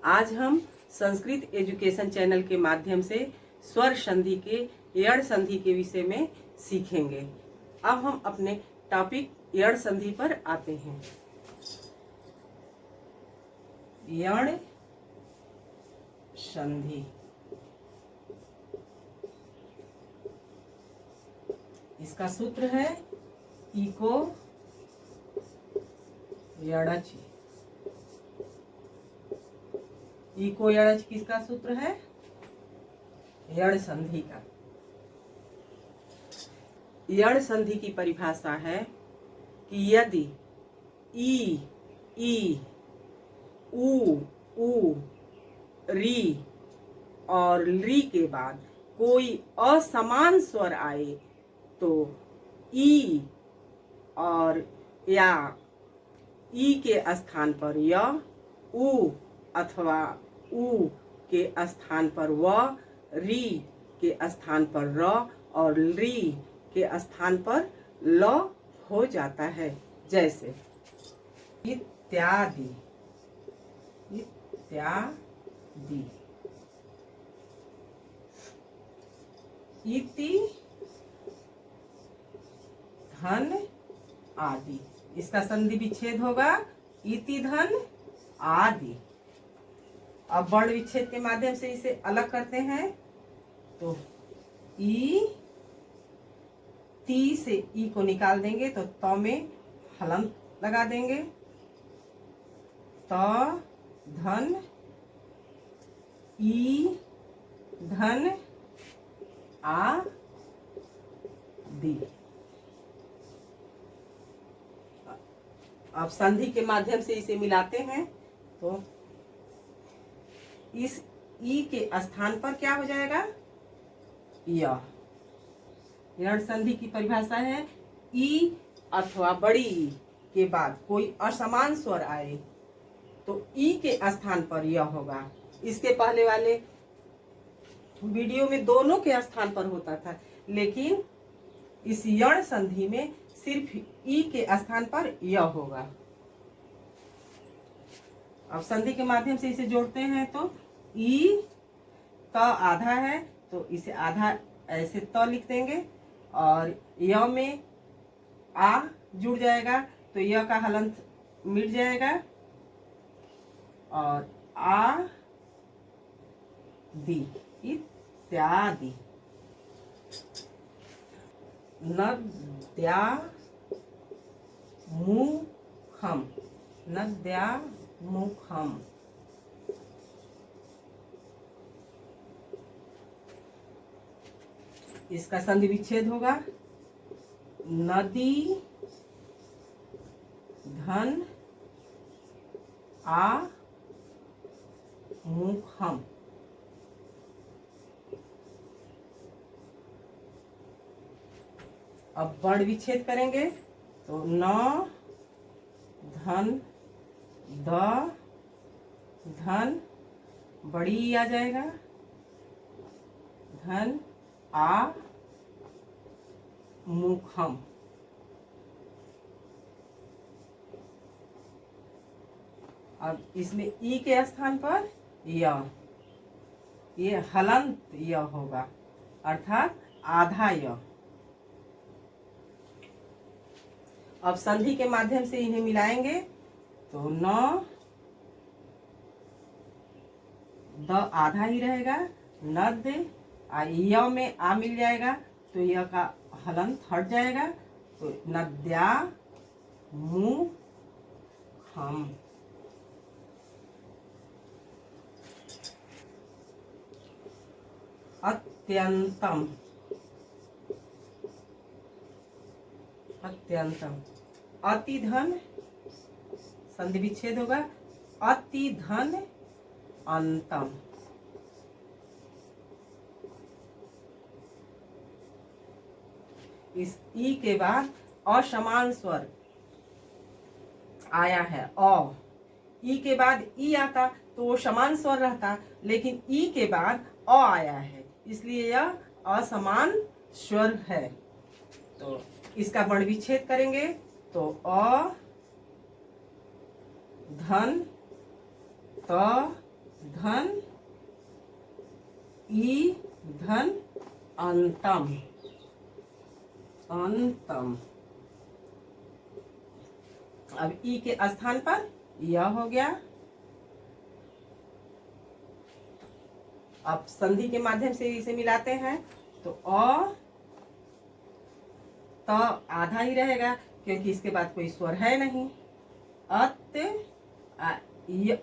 आज हम Sanskrit education channel के माध्यम से स्वर संधि के यण संधि के विषय में सीखेंगे। अब हम अपने टॉपिक यण संधि पर आते हैं। यण संधि, इसका सूत्र है इको यणच। इको यणच किसका सूत्र है? यण संधि का। यण संधि की परिभाषा है कि यदि ई, उ, री और ली के बाद कोई असमान स्वर आए तो ई और या ई के स्थान पर य, उ अथवा उ के स्थान पर व, री के स्थान पर र और ली के स्थान पर ल हो जाता है। जैसे इत्यादि, इत्यादि, इति, धन, आदि। इसका संधि विच्छेद होगा इति, धन, आदि। अब वर्ण विच्छेद के माध्यम से इसे अलग करते हैं तो ई, ती से ई को निकाल देंगे तो त में हलंत लगा देंगे। त, धन, ई, धन, आ, दी। अब संधि के माध्यम से इसे मिलाते हैं तो इस ई के स्थान पर क्या हो जाएगा? य। यण संधि की परिभाषा है ई अथवा बड़ी ई के बाद कोई असमान स्वर आए तो ई के स्थान पर य होगा। इसके पहले वाले वीडियो में दोनों के स्थान पर होता था, लेकिन इस यण संधि में सिर्फ ई के स्थान पर य होगा। अब संधि के माध्यम से इसे जोड़ते हैं तो ई, त आधा है तो इसे आधा ऐसे त लिख देंगे और य में आ जुड़ जाएगा तो य का हलंत मिट जाएगा और आ, दी, इत्यादि। नद्यामुखम, नद्यामुखम। इसका संधि विच्छेद होगा नदी, धन, आ, मुखम। अब वर्ण विच्छेद करेंगे तो न, धन, द, धन, बड़ी आ जाएगा, धन, आ, मुखम। अब इसमें ई के स्थान पर य, ये हलंत य होगा अर्थात आधा य। अब संधि के माध्यम से इन्हें मिलाएंगे तो न, द आधा ही रहेगा, नद, य में आ मिल जाएगा तो य का हलंत हट जाएगा तो नद्या मुखम। अत्यंतम, अत्यंतम, अति, धन, संधि विच्छेद होगा अति, धन, अंतम। इस ई के बाद असमान स्वर आया है अ। ई के बाद ई आता तो वो समान स्वर रहता, लेकिन ई के बाद अ आया है इसलिए यह असमान स्वर है। तो इसका वर्ण विच्छेद करेंगे तो अ, धन, त, धन ई धन अंतम अंतम। अब ई के स्थान पर यह हो गया। अब संधि के माध्यम से इसे मिलाते हैं तो त आधा ही रहेगा क्योंकि इसके बाद कोई स्वर है नहीं। अत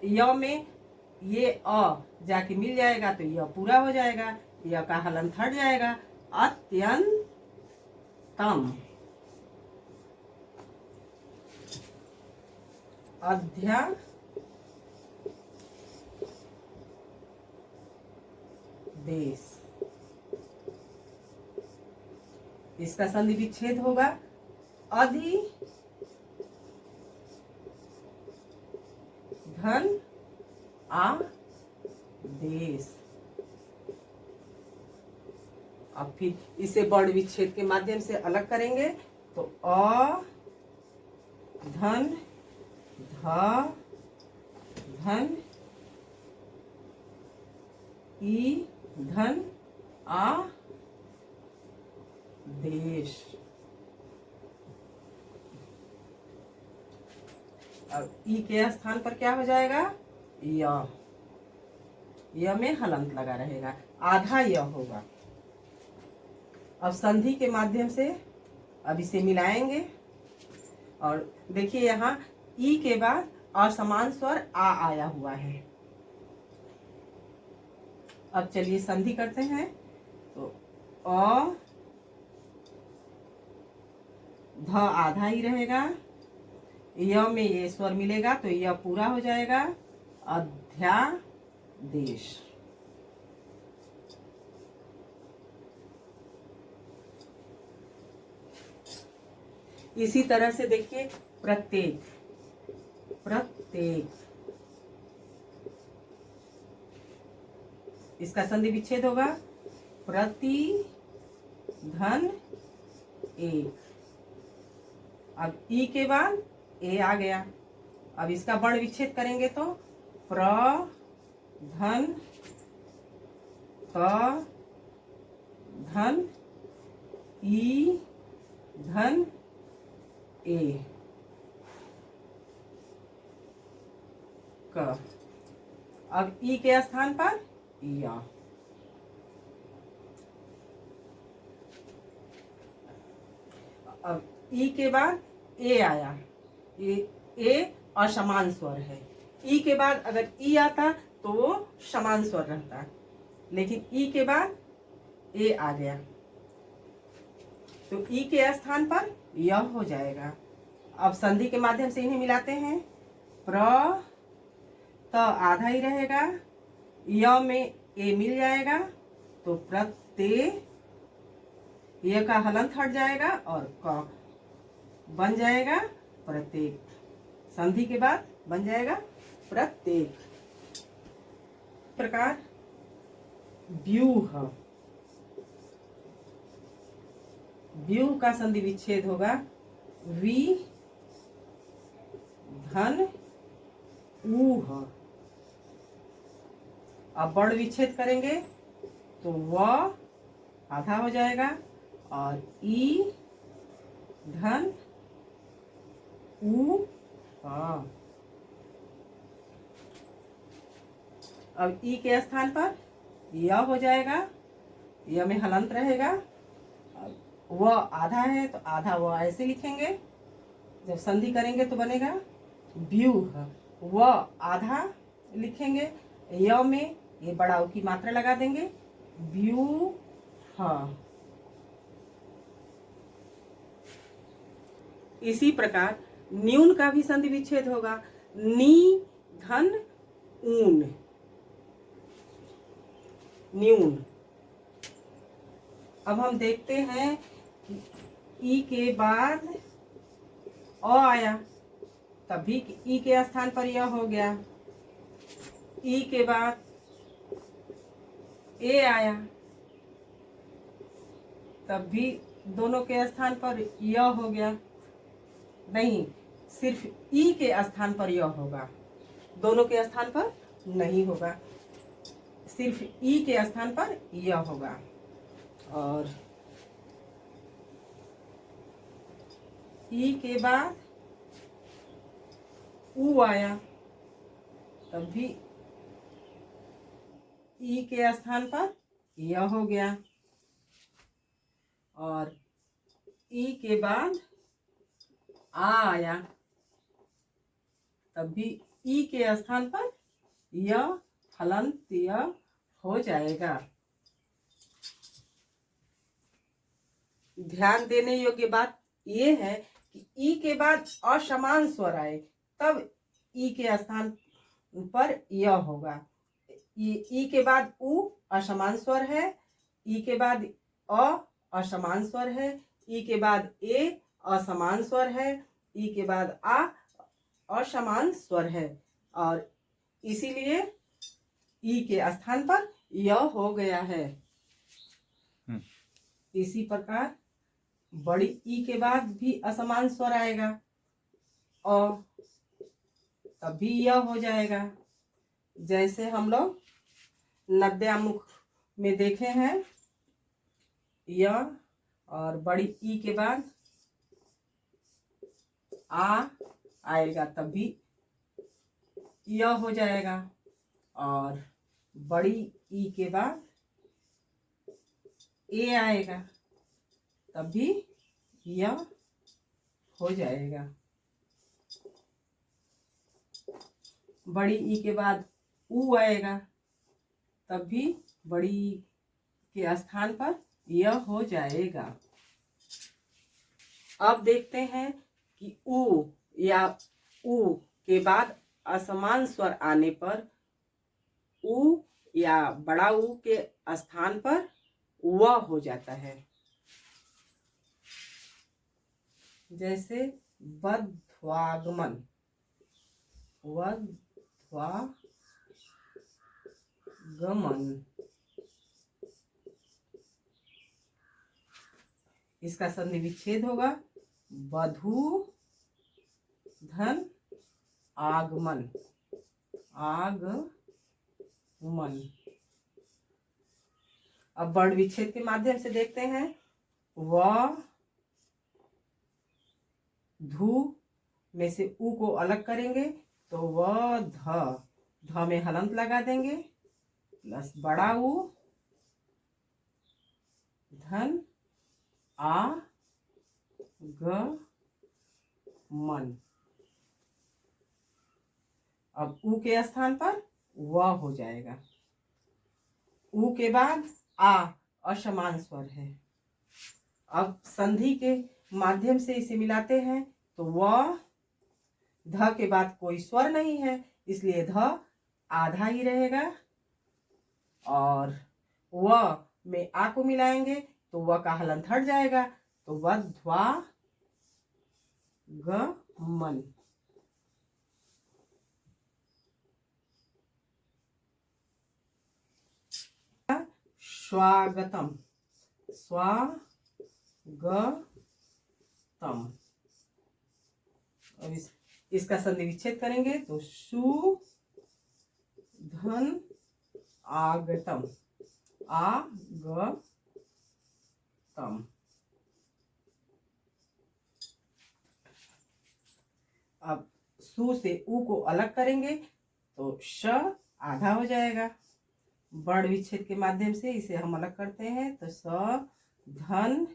य में ये जाके मिल जाएगा तो यह पूरा हो जाएगा, य का हलंत हट जाएगा। अत्यंतम अध्यादेश, इसका संधि विच्छेद होगा अधि धन आदेश। अब फिर इसे वर्ण विच्छेद के माध्यम से अलग करेंगे तो अ धन ध धन ई धन आ देश। अब ई के स्थान पर क्या हो जाएगा? य में हलंत लगा रहेगा, आधा य होगा। अब संधि के माध्यम से अब इसे मिलाएंगे और देखिए यहाँ ई के बाद असमान स्वर आ आया हुआ है। अब चलिए संधि करते हैं तो अ ध आधा ही रहेगा, य में ये स्वर मिलेगा तो यह पूरा हो जाएगा अध्यादेश। इसी तरह से देखिए प्रत्येक प्रत्येक, इसका संधि विच्छेद होगा प्रति धन एक। अब ई के बाद ए आ गया। अब इसका वर्ण विच्छेद करेंगे तो प्र धन त धन ई धन ए क। अब ई के स्थान पर या। अब ई के बाद ए आया, ए असमान स्वर है। ई के बाद अगर ई आता तो वो समान स्वर रहता, लेकिन ई के बाद ए आ गया तो ई के स्थान पर यह हो जाएगा। अब संधि के माध्यम से इन्हें मिलाते हैं। प्र त आधा ही रहेगा, य में ए मिल जाएगा तो प्रत्यय, य का हलंत हट जाएगा और क बन जाएगा प्रत्येक। संधि के बाद बन जाएगा प्रत्येक। प्रकार व्यूह, व्यूह का संधि विच्छेद होगा वी धन ऊह। अब वर्ण विच्छेद करेंगे तो व आधा हो जाएगा और ई धन ऊ। अब ई के स्थान पर य हो जाएगा, य में हलंत रहेगा। व आधा है तो आधा व ऐसे लिखेंगे, जब संधि करेंगे तो बनेगा व्यूह। व आधा लिखेंगे, य में ये बड़ा उ की मात्रा लगा देंगे व्यूह। इसी प्रकार न्यून का भी संधि विच्छेद होगा नी धन ऊन, न्यून। अब हम देखते हैं कि ई के बाद अ आया, तभी ई के स्थान पर यह हो गया। ई के बाद ए आया, तब भी दोनों के स्थान पर यह हो गया। नहीं, सिर्फ ई के स्थान पर यह होगा, दोनों के स्थान पर नहीं होगा, सिर्फ ई के स्थान पर य होगा। और ई के बाद ऊ आया, तब भी ई के स्थान पर य हो गया। और ई के बाद आ आया, तब भी ई के स्थान पर य हलंत य हो जाएगा। ध्यान देने योग्य बात ये है कि ई के बाद असमान स्वर आए तब ई के स्थान पर य होगा। ई के बाद उ असमान स्वर है, ई के बाद अ असमान स्वर है, ई के बाद ए असमान स्वर है, ई के बाद आ असमान स्वर है, और इसीलिए ई के स्थान पर य हो गया है। इसी प्रकार बड़ी ई के बाद भी असमान स्वर आएगा और तब भी य हो जाएगा। जैसे हम लोग नद्यामुख में देखे हैं, य और बड़ी ई के बाद आ आएगा, तब भी य हो जाएगा। और बड़ी ई के बाद ए आएगा, तब भी य हो जाएगा। बड़ी ई के बाद ऊ आएगा, तब भी बड़ी ई के स्थान पर य हो जाएगा। अब देखते हैं कि ऊ या ऊ के बाद असमान स्वर आने पर ऊ या बड़ा ऊ के स्थान पर व हो जाता है। जैसे वध्वागमन, वध्वागमन, इसका संधि विच्छेद होगा वधु धन आगमन, आगमन। अब वर्ण विच्छेद के माध्यम से देखते हैं, व धु में से उ को अलग करेंगे तो व ध में हलंत लगा देंगे प्लस बड़ा उ धन आ ग मन। अब उ के स्थान पर व हो जाएगा। उ के बाद आ असमान स्वर है। अब संधि के माध्यम से इसे मिलाते हैं तो व ध के बाद कोई स्वर नहीं है, इसलिए ध आधा ही रहेगा। और व में आ को मिलाएंगे तो व का हलंत हट जाएगा, तो वध्वा ग मन। स्वागतम, स्वागतम। अब इसका संधि विच्छेद करेंगे तो सु धन आगतम, आगतम। अब सु से उ को अलग करेंगे तो श आधा हो जाएगा। वर्ण विच्छेद के माध्यम से इसे हम अलग करते हैं तो स धन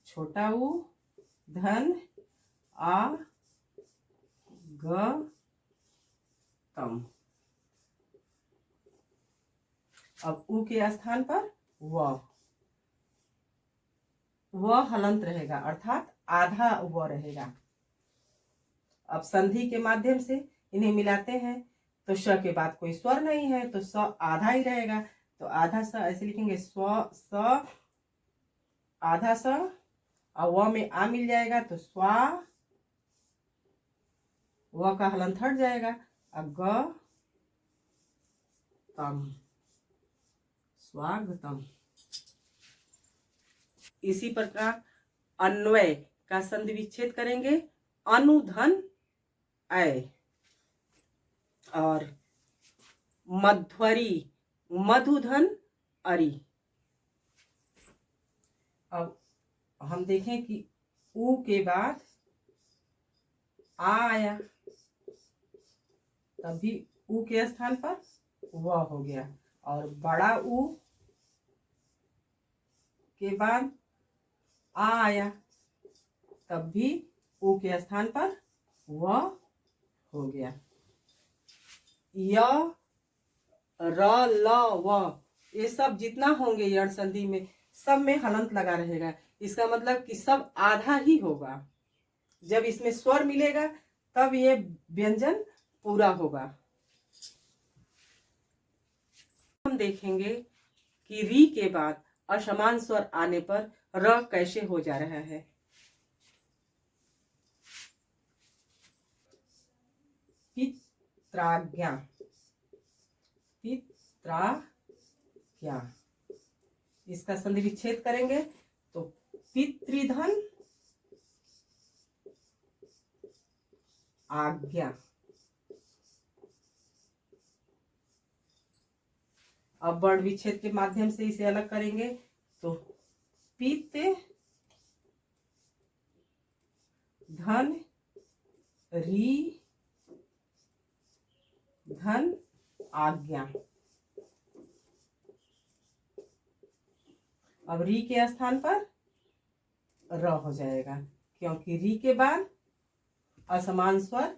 छोटा उ धन आ ग तम। अब उ के स्थान पर व हलंत रहेगा, अर्थात आधा व रहेगा। अब संधि के माध्यम से इन्हें मिलाते हैं तो श के बाद कोई स्वर नहीं है तो स आधा ही रहेगा, तो आधा स ऐसे लिखेंगे स आधा स और व में आ मिल जाएगा तो स्वा, व का हलंत हट जाएगा, ग तम, स्वागतम। इसी प्रकार अन्वय का संधि विच्छेद करेंगे, अनुधन अय। और मध्वरी, मधुधन अरी। अब हम देखें कि ऊ के बाद आ आया, तब भी ऊ के स्थान पर व हो गया। और बड़ा ऊ के बाद आ आया, तब भी ऊ के स्थान पर व हो गया। य, र, ल, व, ये सब जितना होंगे यण संधि में, सब में हलंत लगा रहेगा। इसका मतलब कि सब आधा ही होगा। जब इसमें स्वर मिलेगा तब ये व्यंजन पूरा होगा। हम देखेंगे कि री के बाद असमान स्वर आने पर र कैसे हो जा रहा है। पित्राज्ञा, पित्राज्ञा, इसका संधि विच्छेद करेंगे तो पितृधन आज्ञा। अब वर्ण विच्छेद के माध्यम से इसे अलग करेंगे तो पित धन री धन आज्ञा। अब री के स्थान पर र हो जाएगा, क्योंकि री के बाद असमान स्वर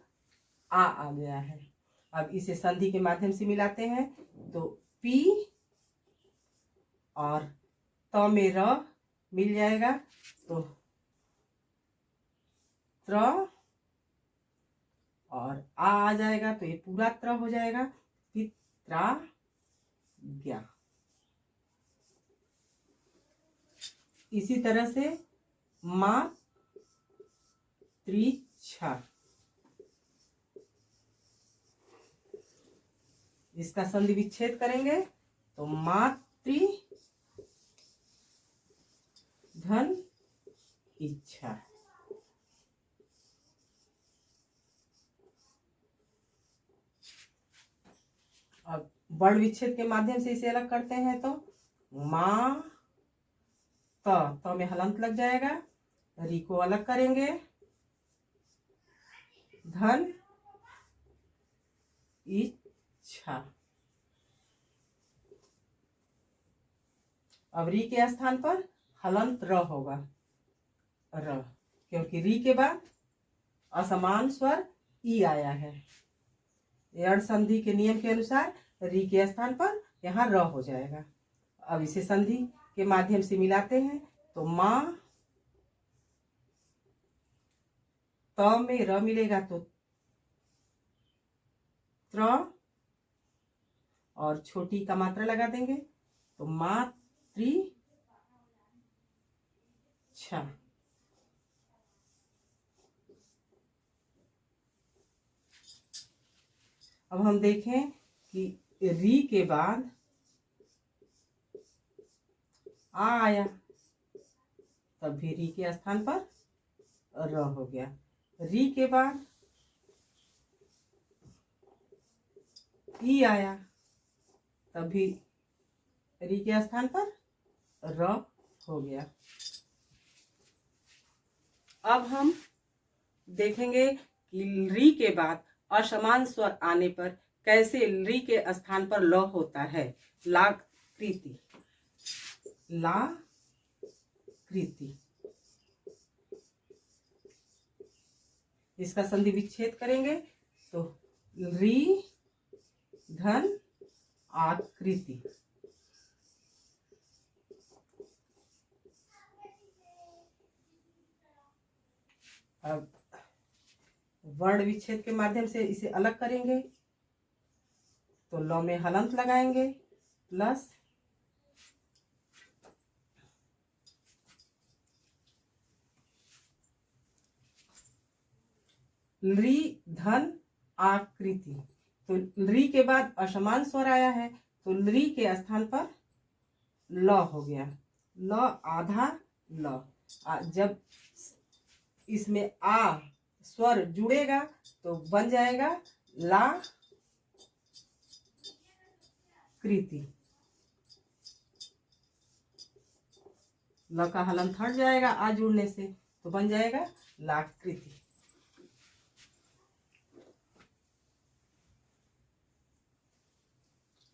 आ गया है। अब इसे संधि के माध्यम से मिलाते हैं तो पी और त में र मिल जाएगा तो त्र, और आ जाएगा तो ये पूरा त्र हो जाएगा, पित्राज्ञा। इसी तरह से मातृच्छा, इसका संधि विच्छेद करेंगे तो मातृ धन इच्छा। अब वर्ण विच्छेद के माध्यम से इसे अलग करते हैं तो मां त में हलंत लग जाएगा, री को अलग करेंगे, धन इच्छा। अब री के स्थान पर हलंत र होगा, र, क्योंकि री के बाद असमान स्वर ई आया है। यण संधि के नियम के अनुसार री के स्थान पर यहाँ र हो जाएगा। अब इसे संधि के माध्यम से मिलाते हैं तो मां त में र मिलेगा तो त्र, और छोटी का मात्रा लगा देंगे तो मातृच्छा। अब हम देखें कि री के बाद आ आया, तब भी री के स्थान पर र हो गया। री के बाद ई आया, तब भी री के स्थान पर र हो गया। अब हम देखेंगे कि री के बाद असमान स्वर आने पर कैसे री के स्थान पर ल होता है। लाकृति, लाकृति, इसका संधि विच्छेद करेंगे तो री धन आकृति। अब वर्ण विच्छेद के माध्यम से इसे अलग करेंगे तो ल में हलंत लगाएंगे प्लस री धन आकृति। तो री के बाद असमान स्वर आया है तो री के स्थान पर ल हो गया, ल आधा ल। जब इसमें आ स्वर जुड़ेगा तो बन जाएगा ला कृति। ल का हलंत हट जाएगा आ जुड़ने से, तो बन जाएगा लाकृति।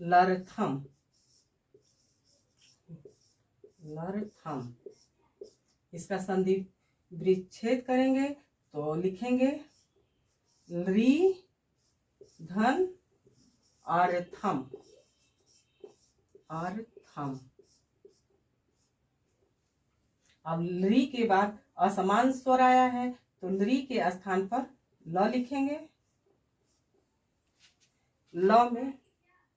लरथम, लरथम। इसका संधि विच्छेद करेंगे तो लिखेंगे री धन अर्थम, अर्थम। अब ली के बाद असमान स्वर आया है तो ली के स्थान पर ल लिखेंगे। ल में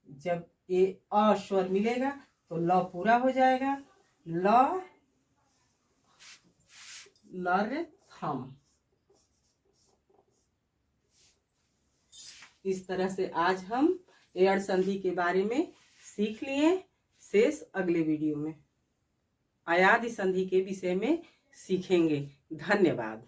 जब ये अ स्वर मिलेगा तो ल पूरा हो जाएगा, ल लरथम। इस तरह से आज हम एड़ संधि के बारे में सीख लिए। शेष अगले वीडियो में अयादि संधि के विषय में सीखेंगे। धन्यवाद।